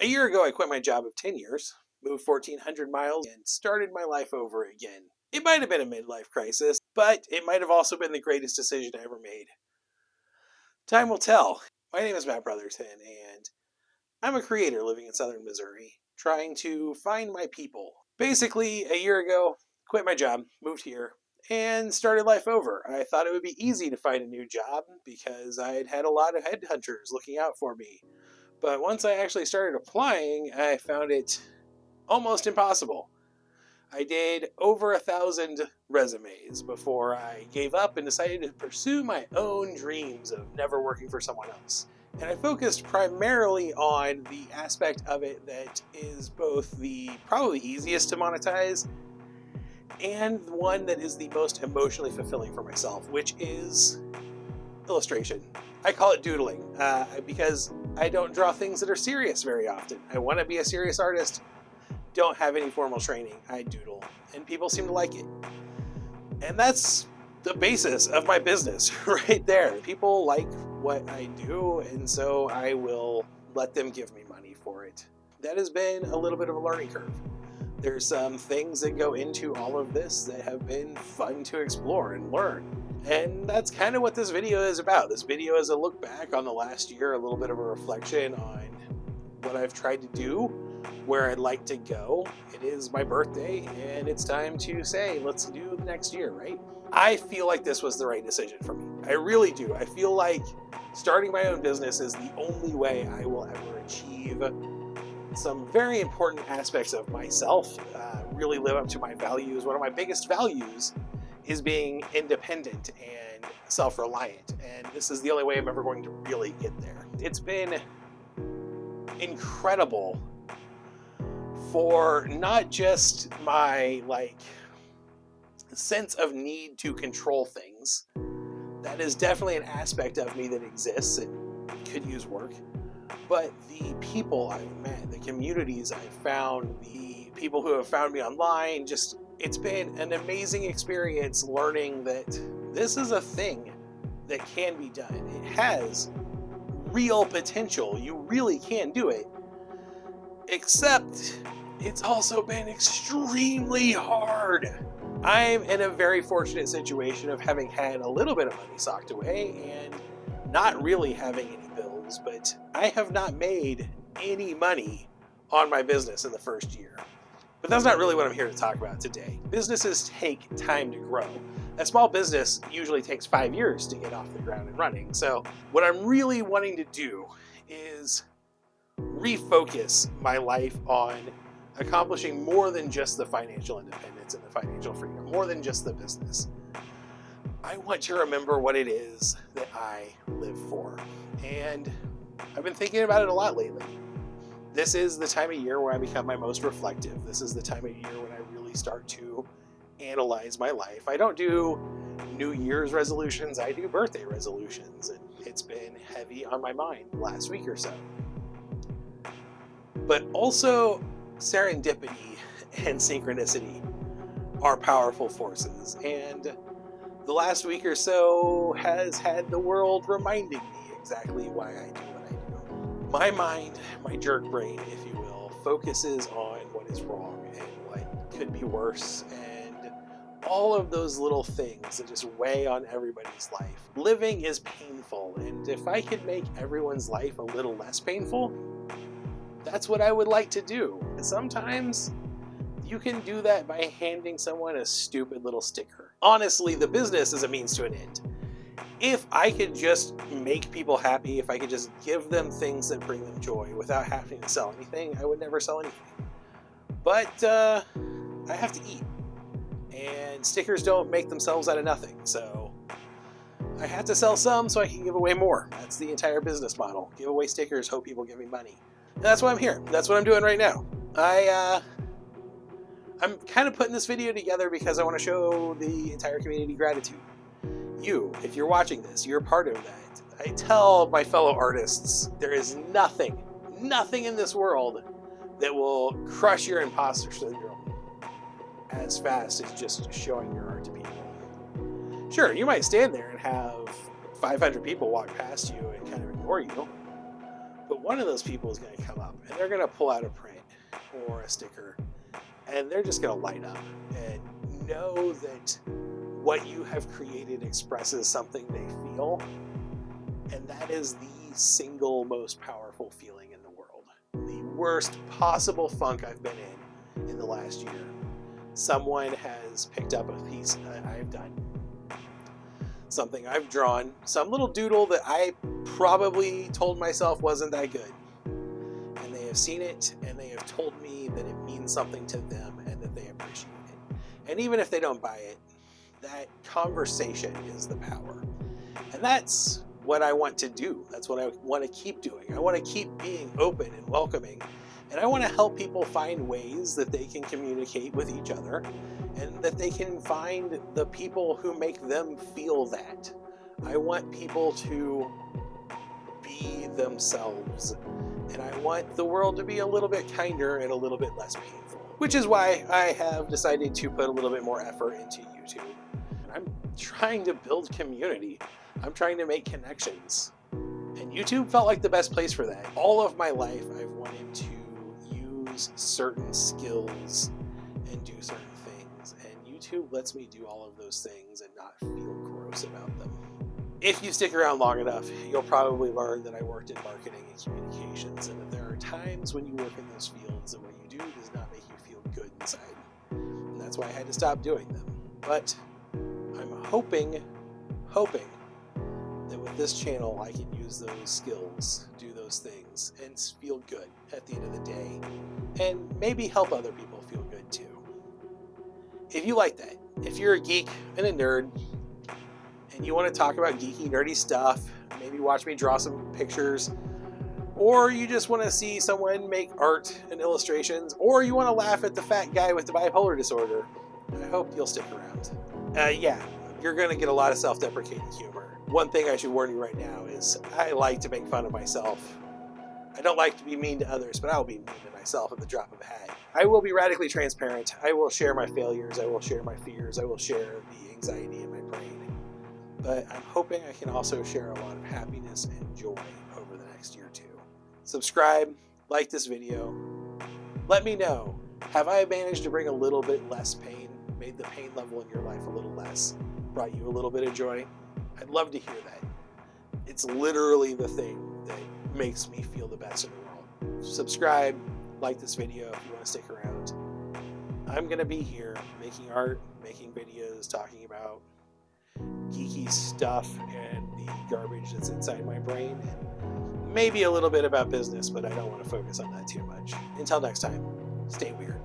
A year ago, I quit my job of 10 years, moved 1,400 miles, and started my life over again. It might have been a midlife crisis, but it might have also been the greatest decision I ever made. Time will tell. My name is Matt Brotherton, and I'm a creator living in southern Missouri, trying to find my people. Basically, a year ago, quit my job, moved here, and started life over. I thought it would be easy to find a new job because I had had a lot of headhunters looking out for me. But once I actually started applying, I found it almost impossible. I did over 1,000 resumes before I gave up and decided to pursue my own dreams of never working for someone else. And I focused primarily on the aspect of it that is both the probably easiest to monetize and the one that is the most emotionally fulfilling for myself, which is illustration. I call it doodling because I don't draw things that are serious very often. I want to be a serious artist, don't have any formal training, I doodle, and people seem to like it. And that's the basis of my business right there. People like what I do, and so I will let them give me money for it. That has been a little bit of a learning curve. There's some things that go into all of this that have been fun to explore and learn. And that's kind of what this video is about. This video is a look back on the last year, a little bit of a reflection on what I've tried to do, where I'd like to go. It is my birthday, and it's time to say, let's do the next year, right? I feel like this was the right decision for me. I really do. I feel like starting my own business is the only way I will ever achieve some very important aspects of myself, really live up to my values. One of my biggest values is being independent and self-reliant, and this is the only way I'm ever going to really get there. It's been incredible for not just my sense of need to control things. That is definitely an aspect of me that exists and could use work. But the people I've met, the communities I've found, the people who have found me online, it's been an amazing experience learning that this is a thing that can be done. It has real potential. You really can do it. Except it's also been extremely hard. I'm in a very fortunate situation of having had a little bit of money socked away and not really having any bills, but I have not made any money on my business in the first year. But that's not really what I'm here to talk about today. Businesses take time to grow. A small business usually takes 5 years to get off the ground and running. So what I'm really wanting to do is refocus my life on accomplishing more than just the financial independence and the financial freedom, more than just the business. I want to remember what it is that I live for. And I've been thinking about it a lot lately. This is the time of year where I become my most reflective. This is the time of year when I really start to analyze my life. I don't do New Year's resolutions, I do birthday resolutions, and it's been heavy on my mind the last week or so. But also, serendipity and synchronicity are powerful forces, and the last week or so has had the world reminding me exactly why I do what I do. My mind, my jerk brain, if you will, focuses on what is wrong and what could be worse, and all of those little things that just weigh on everybody's life. Living is painful, and if I could make everyone's life a little less painful, that's what I would like to do. Sometimes you can do that by handing someone a stupid little sticker. Honestly, the business is a means to an end. If I could just make people happy, if I could just give them things that bring them joy without having to sell anything, I would never sell anything. But I have to eat, and stickers don't make themselves out of nothing, so I have to sell some so I can give away more. That's the entire business model. Give away stickers, hope people give me money. And that's why I'm here. That's what I'm doing right now. I'm kind of putting this video together because I want to show the entire community gratitude. You, if you're watching this, you're part of that. I tell my fellow artists, there is nothing in this world that will crush your imposter syndrome as fast as just showing your art to people. Sure, you might stand there and have 500 people walk past you and kind of ignore you, But one of those people is going to come up and they're going to pull out a print or a sticker and they're just going to light up and know that what you have created expresses something they feel. And that is the single most powerful feeling in the world. The worst possible funk I've been in the last year. Someone has picked up a piece that I've done, something I've drawn, some little doodle that I probably told myself wasn't that good. And they have seen it and they have told me that it means something to them and that they appreciate it. And even if they don't buy it, that conversation is the power. And that's what I want to do. That's what I want to keep doing. I want to keep being open and welcoming. And I want to help people find ways that they can communicate with each other and that they can find the people who make them feel that. I want people to be themselves. And I want the world to be a little bit kinder and a little bit less painful. Which is why I have decided to put a little bit more effort into YouTube. I'm trying to build community. I'm trying to make connections. And YouTube felt like the best place for that. All of my life, I've wanted to use certain skills and do certain things. And YouTube lets me do all of those things and not feel gross about them. If you stick around long enough, you'll probably learn that I worked in marketing and communications and that there are times when you work in those fields that what you do does not make you feel good inside. And that's why I had to stop doing them. But I'm hoping that with this channel I can use those skills, do those things, and feel good at the end of the day, and maybe help other people feel good too. If you like that, if you're a geek and a nerd, and you want to talk about geeky, nerdy stuff, maybe watch me draw some pictures, or you just want to see someone make art and illustrations, or you want to laugh at the fat guy with the bipolar disorder, I hope you'll stick around. Yeah, you're going to get a lot of self-deprecating humor. One thing I should warn you right now is I like to make fun of myself. I don't like to be mean to others, but I'll be mean to myself at the drop of a hat. I will be radically transparent. I will share my failures. I will share my fears. I will share the anxiety in my brain. But I'm hoping I can also share a lot of happiness and joy over the next year or two. Subscribe, like this video. Let me know, have I managed to bring a little bit less pain, made the pain level in your life a little less, brought you a little bit of joy? I'd love to hear that. It's literally the thing that makes me feel the best in the world. Subscribe, like this video if you want to stick around. I'm going to be here making art, making videos, talking about geeky stuff and the garbage that's inside my brain, and maybe a little bit about business, but I don't want to focus on that too much. Until next time, stay weird.